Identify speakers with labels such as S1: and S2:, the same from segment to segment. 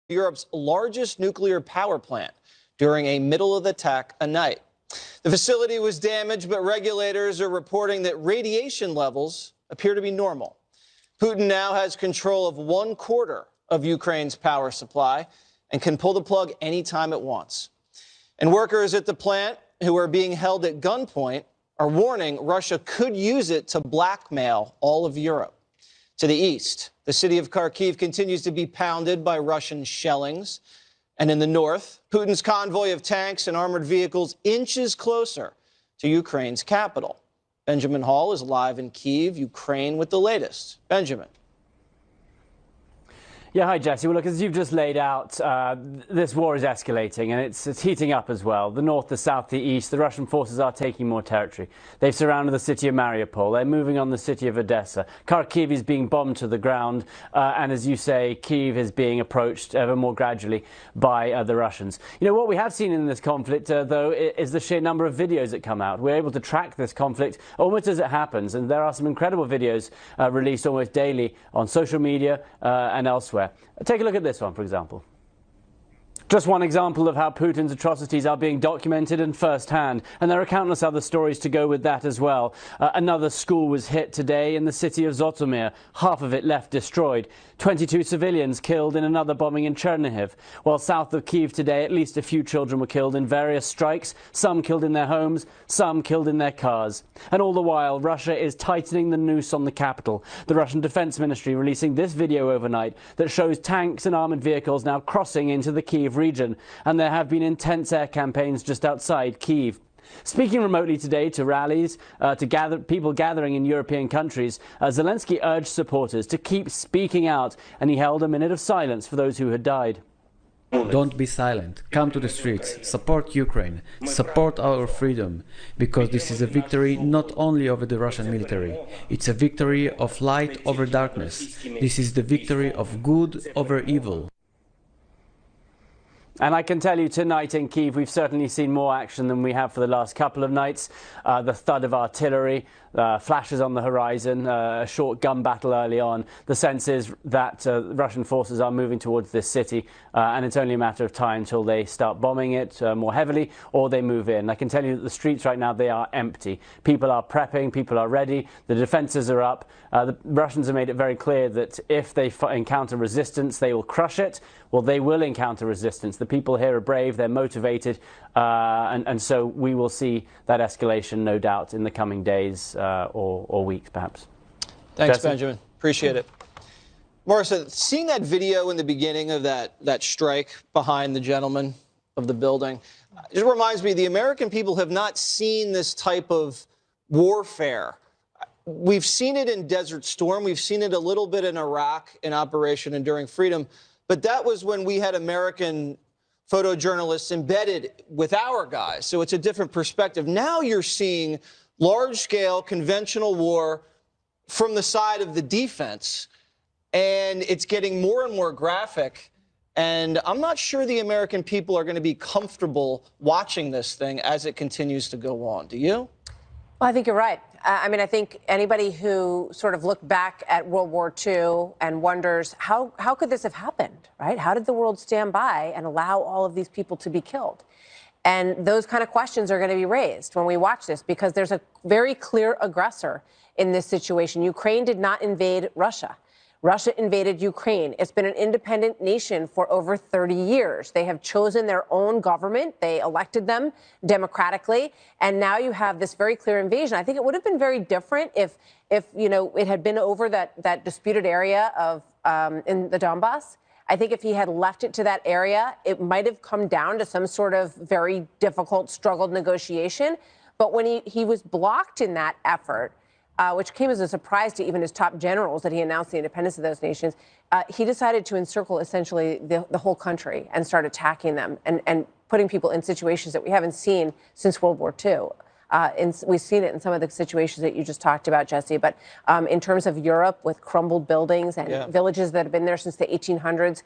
S1: Europe's largest nuclear power plant during a middle-of-the-attack night. The facility was damaged, but regulators are reporting that radiation levels appear to be normal. Putin now has control of 1/4 of Ukraine's power supply and can pull the plug anytime it wants. And workers at the plant who are being held at gunpoint are warning Russia could use it to blackmail all of Europe. To the east, the city of Kharkiv continues to be pounded by Russian shellings. And in the north, Putin's convoy of tanks and armored vehicles inches closer to Ukraine's capital. Benjamin Hall is live in Kyiv, Ukraine, with the latest. Benjamin.
S2: Yeah, hi, Jesse. Well, look, as you've just laid out, this war is escalating and it's heating up as well. The north, the south, the east, the Russian forces are taking more territory. They've surrounded the city of Mariupol. They're moving on the city of Odessa. Kharkiv is being bombed to the ground. And as you say, Kyiv is being approached ever more gradually by the Russians. You know, what we have seen in this conflict, though, is the sheer number of videos that come out. We're able to track this conflict almost as it happens. And there are some incredible videos released almost daily on social media and elsewhere. Take a look at this one, for example. Just one example of how Putin's atrocities are being documented and first-hand, and there are countless other stories to go with that as well. Another school was hit today in the city of Zhytomyr, half of it left destroyed. 22 civilians killed in another bombing in Chernihiv. While south of Kyiv today, at least a few children were killed in various strikes, some killed in their homes, some killed in their cars. And all the while, Russia is tightening the noose on the capital. The Russian Defense Ministry releasing this video overnight that shows tanks and armored vehicles now crossing into the Kyiv region, and there have been intense air campaigns just outside Kyiv. Speaking remotely today to rallies, people gathering in European countries, Zelensky urged supporters to keep speaking out, and he held a minute of silence for those who had died.
S3: Don't be silent. Come to the streets. Support Ukraine. Support our freedom. Because this is a victory not only over the Russian military. It's a victory of light over darkness. This is the victory of good over evil.
S2: And I can tell you tonight in Kyiv, we've certainly seen more action than we have for the last couple of nights. The thud of artillery, flashes on the horizon, a short gun battle early on. The sense is that Russian forces are moving towards this city, and it's only a matter of time till they start bombing it more heavily or they move in. I can tell you that the streets right now, they are empty. People are prepping, people are ready, the defenses are up. The Russians have made it very clear that if they encounter resistance, they will crush it. Well, they will encounter resistance. The people here are brave, they're motivated, and so we will see that escalation, no doubt, in the coming days or weeks, perhaps.
S1: Thanks,
S2: Jesse?
S1: Benjamin. Appreciate it. Marissa, seeing that video in the beginning of that strike behind the gentleman of the building, it reminds me the American people have not seen this type of warfare. We've seen it in Desert Storm. We've seen it a little bit in Iraq in Operation Enduring Freedom. But that was when we had American photojournalists embedded with our guys. So it's a different perspective. Now you're seeing large-scale conventional war from the side of the defense, and it's getting more and more graphic. And I'm not sure the American people are going to be comfortable watching this thing as it continues to go on. Do you?
S4: Well, I think you're right. I mean, I think anybody who sort of looked back at World War II and wonders, how could this have happened, right? How did the world stand by and allow all of these people to be killed? And those kind of questions are going to be raised when we watch this, because there's a very clear aggressor in this situation. Ukraine did not invade Russia. Russia invaded Ukraine. It's been an independent nation for over 30 years. They have chosen their own government. They elected them democratically. And now you have this very clear invasion. I think it would have been very different if you know, it had been over that disputed area of in the Donbass. I think if he had left it to that area, it might have come down to some sort of very difficult, struggled negotiation. But when he was blocked in that effort, which came as a surprise to even his top generals that he announced the independence of those nations, he decided to encircle essentially the whole country and start attacking them and putting people in situations that we haven't seen since World War II. We've seen it in some of the situations that you just talked about, Jesse. But in terms of Europe, with crumbled buildings and villages that have been there since the 1800s,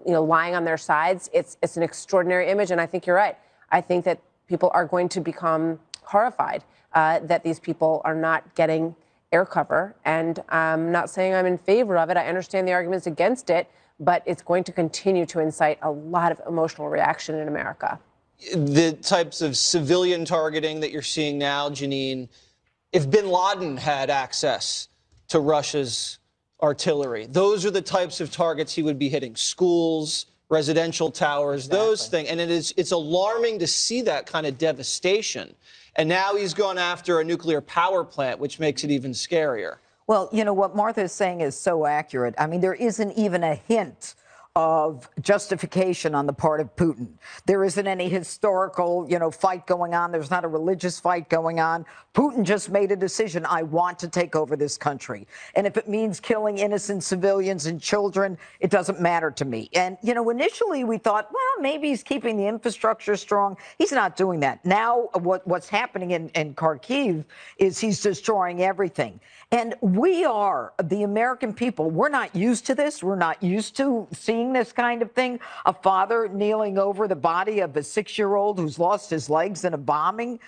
S4: you know, lying on their sides, it's an extraordinary image. And I think you're right. I think that people are going to become horrified that these people are not getting air cover. And I'm not saying I'm in favor of it. I understand the arguments against it. but it's going to continue to incite a lot of emotional reaction in America.
S1: The types of civilian targeting that you're seeing now, Janine, if bin Laden had access to Russia's artillery, those are the types of targets he would be hitting: schools, residential towers, those things. And it's alarming to see that kind of devastation. And now he's gone after a nuclear power plant, which makes it even scarier.
S5: Well, you know, what Martha is saying is so accurate. I mean, there isn't even a hint of justification on the part of Putin. There isn't any historical, fight going on. There's not a religious fight going on. Putin just made a decision. I want to take over this country. And if it means killing innocent civilians and children, it doesn't matter to me. And, initially we thought, well, maybe he's keeping the infrastructure strong. He's not doing that. Now what's happening in Kharkiv is he's destroying everything. And we are, the American people, we're not used to this. We're not used to seeing this kind of thing. A father kneeling over the body of a 6-year-old who's lost his legs in a bombing.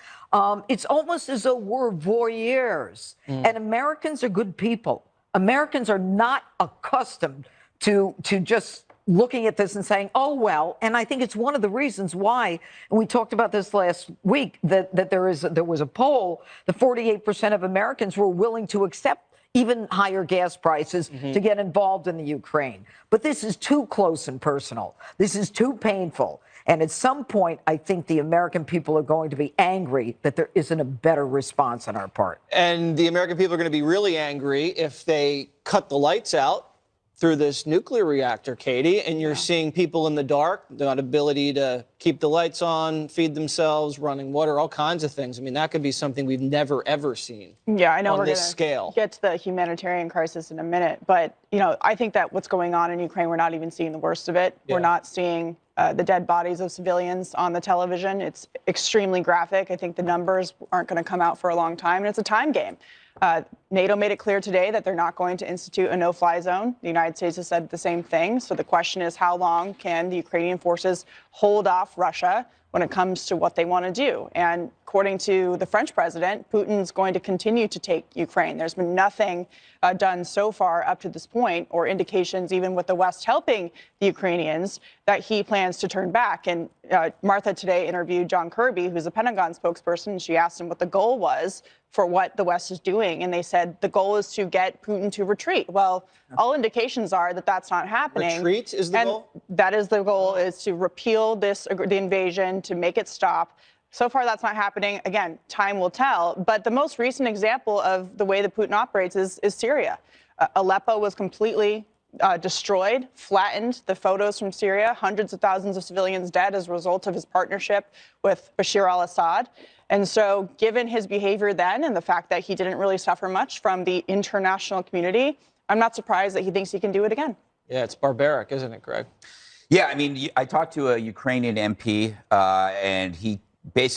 S5: It's almost as though we're voyeurs. And Americans are good people. Americans are not accustomed to just looking at this and saying, oh, well, and I think it's one of the reasons why, and we talked about this last week, that there was a poll, that 48% of Americans were willing to accept even higher gas prices to get involved in the Ukraine. But this is too close and personal. This is too painful. And at some point, I think the American people are going to be angry that there isn't a better response on our part.
S1: And the American people are going to be really angry if they cut the lights out through this nuclear reactor, Katie, and you're seeing people in the dark, not ability to keep the lights on, feed themselves, running water, all kinds of things. I mean, that could be something we've never, ever seen.
S6: Yeah, I know
S1: on this scale.
S6: Get to the humanitarian crisis in a minute, but, I think that what's going on in Ukraine, we're not even seeing the worst of it. Yeah. We're not seeing the dead bodies of civilians on the television. It's extremely graphic. I think the numbers aren't going to come out for a long time, and it's a time game. NATO made it clear today that they're not going to institute a no-fly zone. The United States has said the same thing. So the question is, how long can the Ukrainian forces hold off Russia when it comes to what they want to do? And according to the French president, Putin's going to continue to take Ukraine. There's been nothing done so far up to this point, or indications, even with the West helping the Ukrainians, that he plans to turn back. And Martha today interviewed John Kirby, who's a Pentagon spokesperson, and she asked him what the goal was for what the West is doing. And they said the goal is to get Putin to retreat. Well, all indications are that that's not happening.
S1: Retreat is the goal?
S6: That is the goal, is to repeal the invasion, to make it stop. So far, that's not happening. Again, time will tell. But the most recent example of the way that Putin operates is Syria. Aleppo was completely destroyed, flattened. The photos from Syria, hundreds of thousands of civilians dead as a result of his partnership with Bashar al-Assad. And so given his behavior then and the fact that he didn't really suffer much from the international community, I'm not surprised that he thinks he can do it again.
S1: Yeah, it's barbaric, isn't it, Greg?
S7: Yeah, I mean, I talked to a Ukrainian MP, and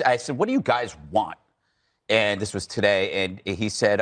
S7: I said, what do you guys want? And this was today, and he said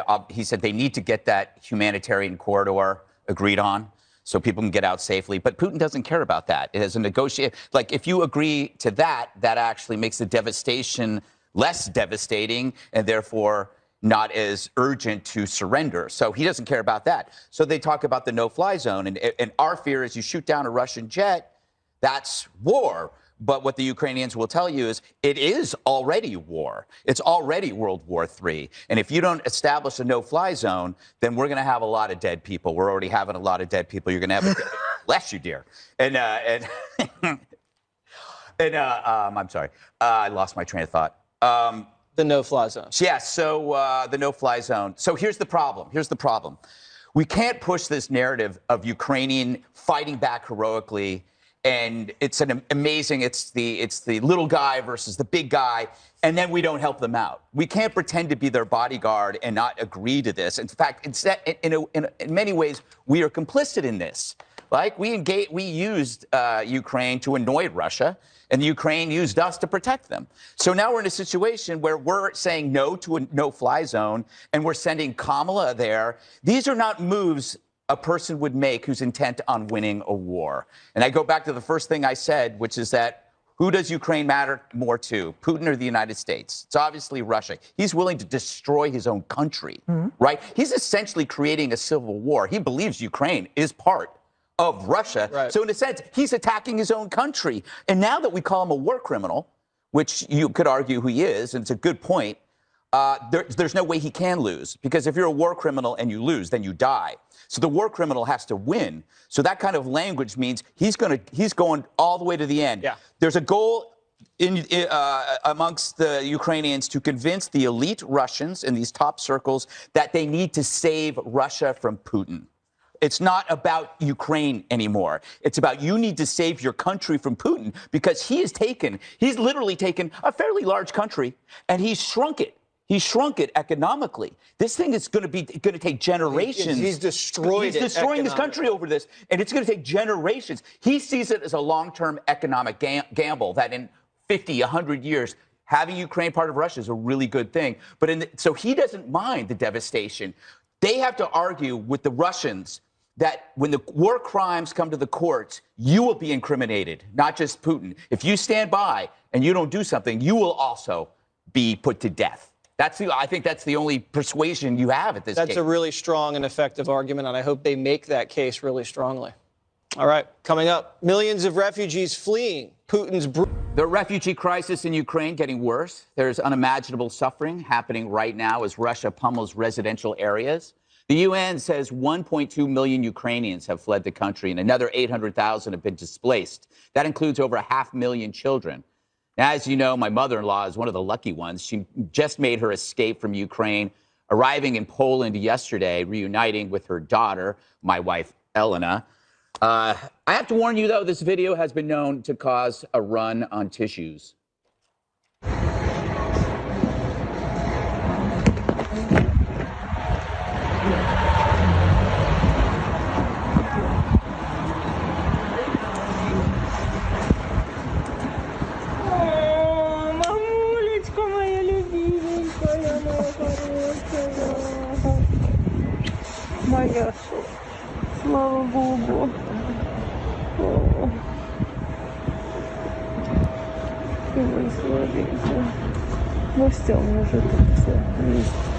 S7: they need to get that humanitarian corridor agreed on so people can get out safely. But Putin doesn't care about that. It has a negotiate. Like, if you agree to that, that actually makes the devastation less devastating and therefore not as urgent to surrender. So he doesn't care about that. So they talk about the no-fly zone. And our fear is you shoot down a Russian jet, that's war. But what the Ukrainians will tell you is it is already war. It's already World War III. And if you don't establish a no-fly zone, then we're going to have a lot of dead people. We're already having a lot of dead people. You're going to have, bless you, dear. And I'm sorry, I lost my train of thought.
S1: The no-fly zone.
S7: Yeah, so the no-fly zone. So here's the problem. We can't push this narrative of Ukrainian fighting back heroically, and it's an amazing, it's the little guy versus the big guy, and then we don't help them out. We can't pretend to be their bodyguard and not agree to this. In fact, in many ways, we are complicit in this. Like, we used Ukraine to annoy Russia, and the Ukraine used us to protect them. So now we're in a situation where we're saying no to a no-fly zone, and we're sending Kamala there. These are not moves a person would make who's intent on winning a war. And I go back to the first thing I said, which is that who does Ukraine matter more to, Putin or the United States? It's obviously Russia. He's willing to destroy his own country, right? He's essentially creating a civil war. He believes Ukraine is part of Russia.
S1: Right.
S7: So in a sense, he's attacking his own country. And now that we call him a war criminal, which you could argue who he is, and it's a good point, there's no way he can lose, because if you're a war criminal and you lose, then you die. So the war criminal has to win. So that kind of language means he's going all the way to the end.
S1: Yeah.
S7: There's a goal amongst the Ukrainians to convince the elite Russians in these top circles that they need to save Russia from Putin. It's not about Ukraine anymore. It's about you need to save your country from Putin, because he's literally taken a fairly large country and he's shrunk it. He shrunk it economically. This thing is going to take generations.
S1: He's destroyed it.
S7: He's destroying this country over this, and it's going to take generations. He sees it as a long-term economic gamble that in 50, 100 years, having Ukraine part of Russia is a really good thing. But so he doesn't mind the devastation. They have to argue with the Russians that when the war crimes come to the courts, you will be incriminated, not just Putin. If you stand by and you don't do something, you will also be put to death. I think that's the only persuasion you have at this case.
S1: That's a really strong and effective argument, and I hope they make that case really strongly. All right, coming up, millions of refugees fleeing Putin's
S7: The refugee crisis in Ukraine getting worse. There's unimaginable suffering happening right now as Russia pummels residential areas. The UN says 1.2 million Ukrainians have fled the country and another 800,000 have been displaced. That includes over 500,000 children. Now, as you know, my mother-in-law is one of the lucky ones. She just made her escape from Ukraine, arriving in Poland yesterday, reuniting with her daughter, my wife, Elena. I have to warn you, though, this video has been known to cause a run on tissues.
S8: Моя, слава Богу. О, ты мой славенький. Ну все, уже тут все есть.